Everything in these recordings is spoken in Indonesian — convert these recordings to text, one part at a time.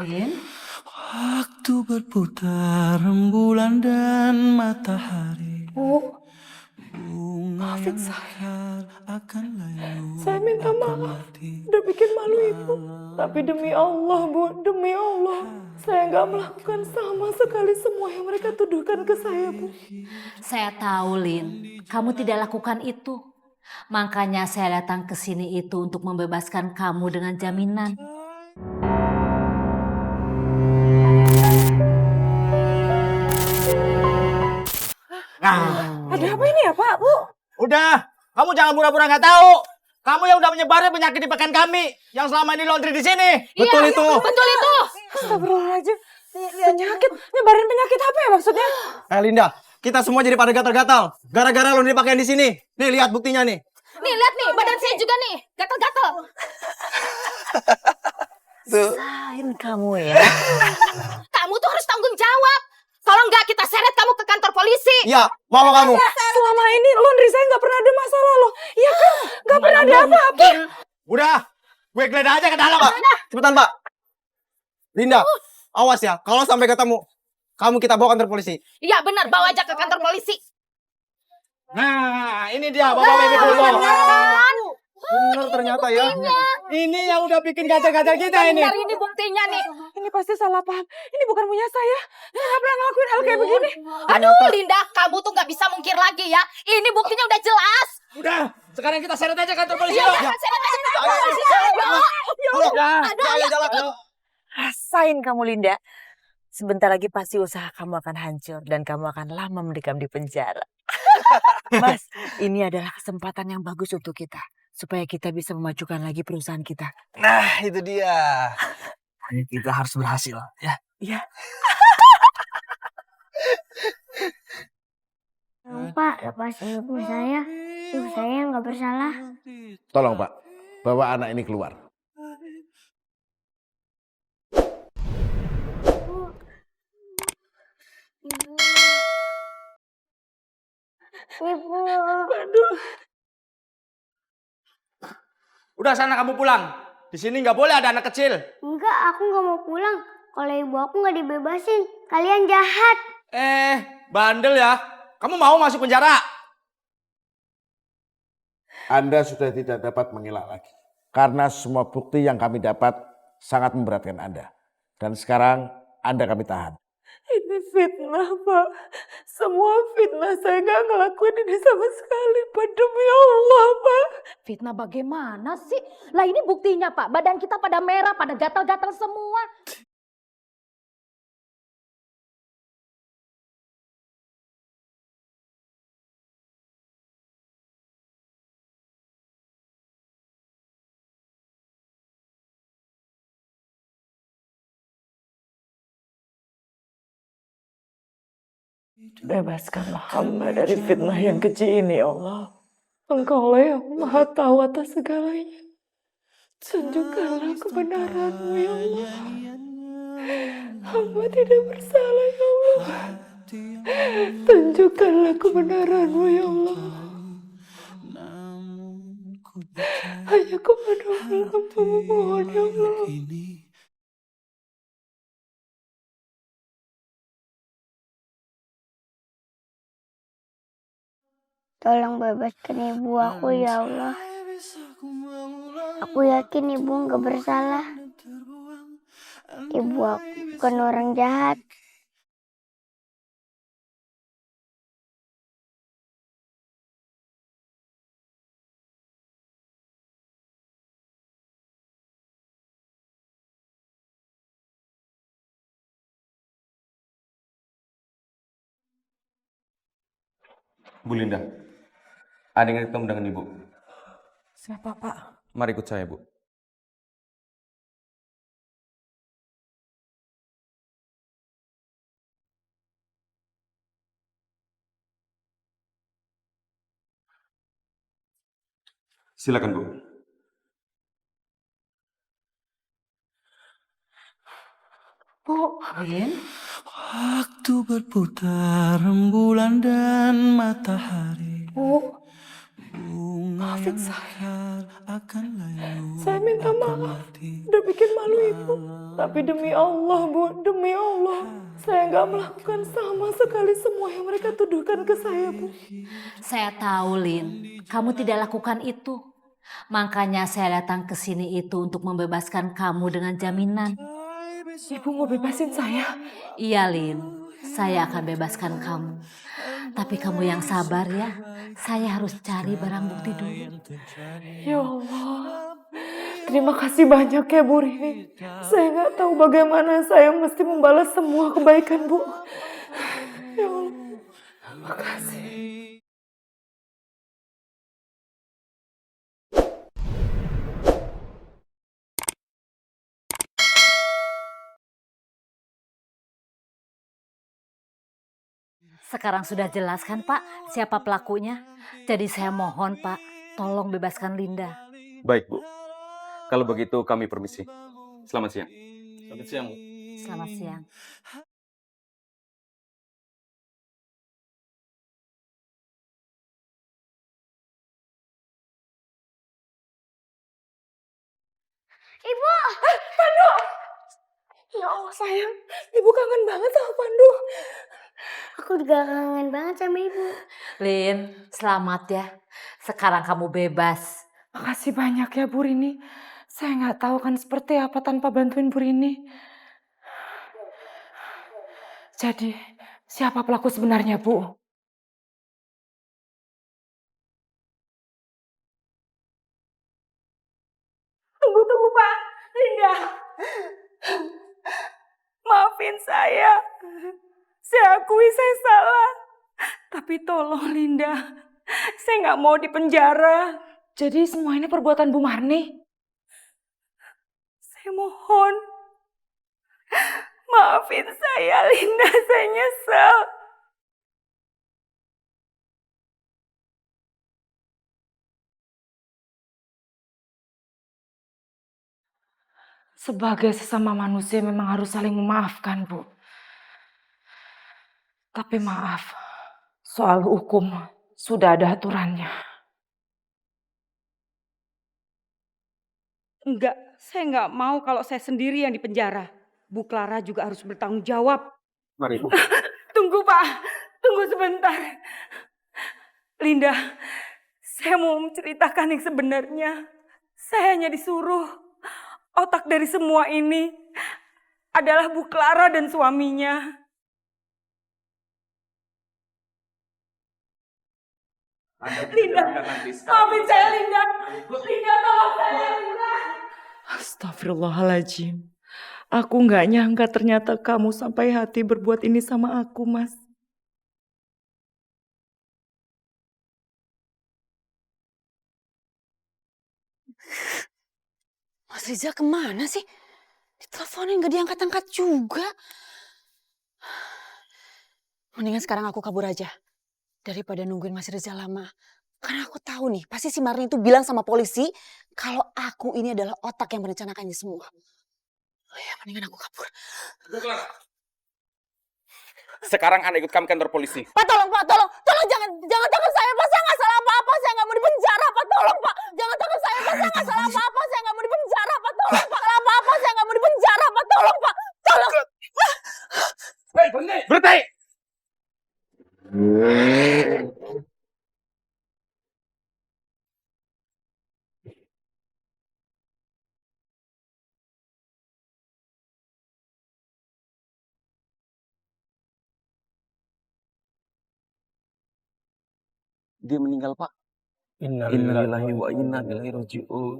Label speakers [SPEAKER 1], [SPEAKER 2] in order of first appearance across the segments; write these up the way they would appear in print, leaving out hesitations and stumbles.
[SPEAKER 1] Rin?
[SPEAKER 2] Waktu berputar rembulan dan matahari.
[SPEAKER 1] Bu,
[SPEAKER 2] Bunga
[SPEAKER 1] maafin
[SPEAKER 2] yang
[SPEAKER 1] saya.
[SPEAKER 2] mekar akan layu.
[SPEAKER 1] Saya minta
[SPEAKER 2] akan
[SPEAKER 1] maaf.
[SPEAKER 2] mati.
[SPEAKER 1] Udah bikin malu ibu. Tapi demi Allah, Bu. Demi Allah. Saya nggak melakukan sama sekali semua yang mereka tuduhkan ke saya, Bu.
[SPEAKER 3] Saya tahu, Lin. Kamu tidak lakukan itu. Makanya saya datang ke sini itu untuk membebaskan kamu dengan jaminan.
[SPEAKER 4] Nah,
[SPEAKER 1] Ada apa ini ya, Pak, Bu?
[SPEAKER 4] udah. Kamu jangan pura-pura nggak tahu. Kamu yang udah menyebarin penyakit di pekan kami yang selama ini laundry di sini.
[SPEAKER 3] Betul itu. Betul itu.
[SPEAKER 1] Astagfirullahaladzim. Penyakit? Nyebarin penyakit apa ya maksudnya?
[SPEAKER 4] Linda, kita semua jadi pada gatal-gatal gara-gara laundry pakaian di sini. Nih, lihat buktinya nih.
[SPEAKER 3] Nih, lihat nih. Badan saya juga nih. Gatal-gatal.
[SPEAKER 5] Sain kamu ya.
[SPEAKER 3] Kamu tuh harus tanggung jawab. Kalau enggak, kita seret kamu ke kantor polisi.
[SPEAKER 4] Iya, bawa kamu.
[SPEAKER 1] Selama ini laundry saya nggak pernah ada masalah loh. Iya kan? Nggak pernah ada apa-apa.
[SPEAKER 4] Udah, gue geledah aja ke dalam, Pak. Cepetan, Pak. Linda, awas ya. Kalau sampai ketemu, kamu kita bawa kantor polisi.
[SPEAKER 3] Iya benar, bawa aja ke kantor polisi.
[SPEAKER 4] Nah, ini dia Bapak Baby Purbo. Bener ternyata ya. Ini yang udah bikin gatal-gatal kita ini.
[SPEAKER 3] Benar, ini buktinya nih.
[SPEAKER 1] Ini pasti salah paham. Ini bukan punya saya. Nggak pernah ngelakuin hal kayak begini.
[SPEAKER 3] Aduh, Linda, kamu tuh nggak bisa mungkir lagi ya. Ini buktinya udah jelas.
[SPEAKER 4] Udah, sekarang kita seret aja kantor polisi.
[SPEAKER 3] Iya,
[SPEAKER 4] Yuk.
[SPEAKER 3] udah, seret aja ke kantor
[SPEAKER 4] Ayo,
[SPEAKER 3] polisi.
[SPEAKER 4] Ayo, jalan.
[SPEAKER 5] Rasain kamu Linda. Sebentar lagi pasti usaha kamu akan hancur dan kamu akan lama mendekam di penjara. Mas, ini adalah kesempatan yang bagus untuk kita. Supaya kita bisa memajukan lagi perusahaan kita.
[SPEAKER 6] Nah, itu dia. Kita harus berhasil, ya.
[SPEAKER 5] Iya.
[SPEAKER 7] Pak, lepasin ibu saya. Ibu saya nggak bersalah.
[SPEAKER 8] Tolong Pak, bawa anak ini keluar.
[SPEAKER 7] Ibu.
[SPEAKER 1] Aduh.
[SPEAKER 4] Udah sana kamu pulang. Di sini nggak boleh ada anak kecil.
[SPEAKER 7] Enggak, aku nggak mau pulang. Kalau ibu aku nggak dibebasin, kalian jahat.
[SPEAKER 4] Bandel ya. Kamu mau masuk penjara?
[SPEAKER 8] Anda sudah tidak dapat mengelak lagi. Karena semua bukti yang kami dapat sangat memberatkan Anda. Dan sekarang Anda kami tahan.
[SPEAKER 1] Ini fitnah, Pak. Semua fitnah. Saya nggak ngelakuin ini sama sekali, Pak. Demi Allah, Pak.
[SPEAKER 3] Fitnah bagaimana sih? Lah ini buktinya, Pak. Badan kita pada merah, pada gatal-gatal semua.
[SPEAKER 1] Bebaskanlah hamba dari fitnah yang keji ini, ya Allah. Engkau lah yang maha tahu atas segalanya. Tunjukkanlah kebenaran-Mu, ya Allah. Hamba tidak bersalah, ya Allah. Tunjukkanlah kebenaran-Mu, ya Allah. Hanya kepada Allah memohon, ya Allah.
[SPEAKER 7] Tolong bebaskan ibu aku, ya Allah. Aku yakin ibu nggak bersalah. Ibu aku bukan orang jahat.
[SPEAKER 9] Bu Linda, ada yang ketemu dengan Ibu.
[SPEAKER 1] Siapa, Pak?
[SPEAKER 9] Mari ikut saya, Bu. Silakan, Bu.
[SPEAKER 1] Bu,
[SPEAKER 2] Rin? Waktu berputar rembulan dan matahari.
[SPEAKER 1] Bu. Maafin saya.
[SPEAKER 2] akan layu.
[SPEAKER 1] Saya minta maaf. Udah bikin malu ibu. Tapi demi Allah, Bu. Demi Allah. Saya nggak melakukan sama sekali semua yang mereka tuduhkan ke saya, Bu.
[SPEAKER 3] Saya tahu, Lin, kamu tidak lakukan itu. Makanya saya datang ke sini itu untuk membebaskan kamu dengan jaminan.
[SPEAKER 1] Ibu mau bebasin saya?
[SPEAKER 3] Iya, Lin, saya akan bebaskan kamu. Tapi kamu yang sabar ya. Saya harus cari barang bukti dulu.
[SPEAKER 1] Ya Allah. Terima kasih banyak ya, Bu Rini. Saya nggak tahu bagaimana saya mesti membalas semua kebaikan, Bu. Ya Allah. Makasih.
[SPEAKER 3] Sekarang sudah jelas kan Pak siapa pelakunya? Jadi saya mohon Pak, tolong bebaskan Linda.
[SPEAKER 9] Baik, Bu. Kalau begitu kami permisi. Selamat siang.
[SPEAKER 6] Selamat siang, Bu.
[SPEAKER 3] Selamat siang.
[SPEAKER 7] Ibu!
[SPEAKER 1] Pandu! Ya Allah sayang, ibu kangen banget sama Pandu.
[SPEAKER 7] Aku juga kangen banget sama ibu.
[SPEAKER 3] Lin, selamat ya. Sekarang kamu bebas.
[SPEAKER 1] Makasih banyak ya Bu Rini. Saya nggak tahu kan seperti apa tanpa bantuin Bu Rini. Jadi, siapa pelaku sebenarnya, Bu? Tunggu, Pak. Linda. Maafin saya. Saya akui saya salah. Tapi tolong Linda. Saya nggak mau di penjara. Jadi semua ini perbuatan Bu Marni. Saya mohon. Maafin saya, Linda. Saya nyesel. Sebagai sesama manusia memang harus saling memaafkan, Bu. Tapi maaf, soal hukum sudah ada aturannya.
[SPEAKER 10] Enggak, saya enggak mau kalau saya sendiri yang dipenjara. Bu Clara juga harus bertanggung jawab.
[SPEAKER 9] Mari, Bu.
[SPEAKER 1] Tunggu, Pak. Tunggu sebentar. Linda, saya mau menceritakan yang sebenarnya. Saya hanya disuruh. Otak dari semua ini adalah Bu Clara dan suaminya. Linda, maafin saya Linda. Linda, tolong saya Linda. Astagfirullahaladzim. Aku nggak nyangka ternyata kamu sampai hati berbuat ini sama aku, Mas.
[SPEAKER 5] Mas Riza kemana sih? Diteleponin gak diangkat-angkat juga. Mendingan sekarang aku kabur aja. Daripada nungguin Mas Riza lama. Karena aku tahu nih, pasti si Marni itu bilang sama polisi kalau aku ini adalah otak yang merencanakannya semua. Oh ya, mendingan aku kabur.
[SPEAKER 9] Sekarang Anda ikut kami kantor polisi.
[SPEAKER 5] Pak, tolong Pak, tolong jangan tangkap saya Pak, saya nggak salah apa-apa, saya nggak mau dipenjara Pak, tolong Pak, jangan tangkap saya Pak, saya nggak salah apa-apa, saya nggak mau dipenjara Pak, tolong Pak, kalau apa-apa saya nggak mau dipenjara Pak, tolong Pak, tolong.
[SPEAKER 9] Hei, berhenti!
[SPEAKER 6] Dia meninggal, Pak. Innalillahi wa inna ilaihi raji'un.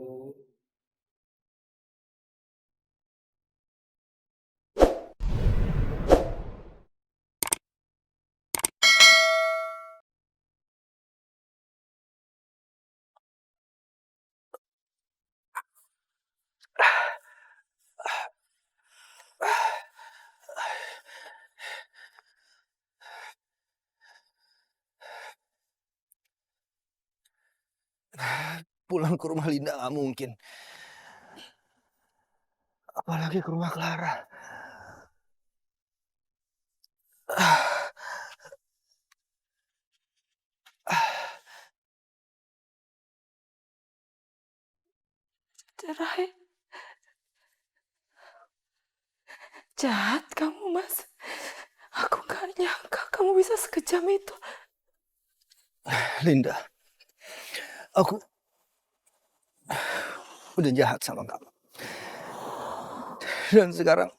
[SPEAKER 4] Pulang ke rumah Linda nggak mungkin. Apalagi ke rumah Clara.
[SPEAKER 1] Cerai? Jahat kamu, Mas. Aku gak nyangka kamu bisa sekejam itu.
[SPEAKER 11] Linda, aku udah jahat sama kamu. Dan sekarang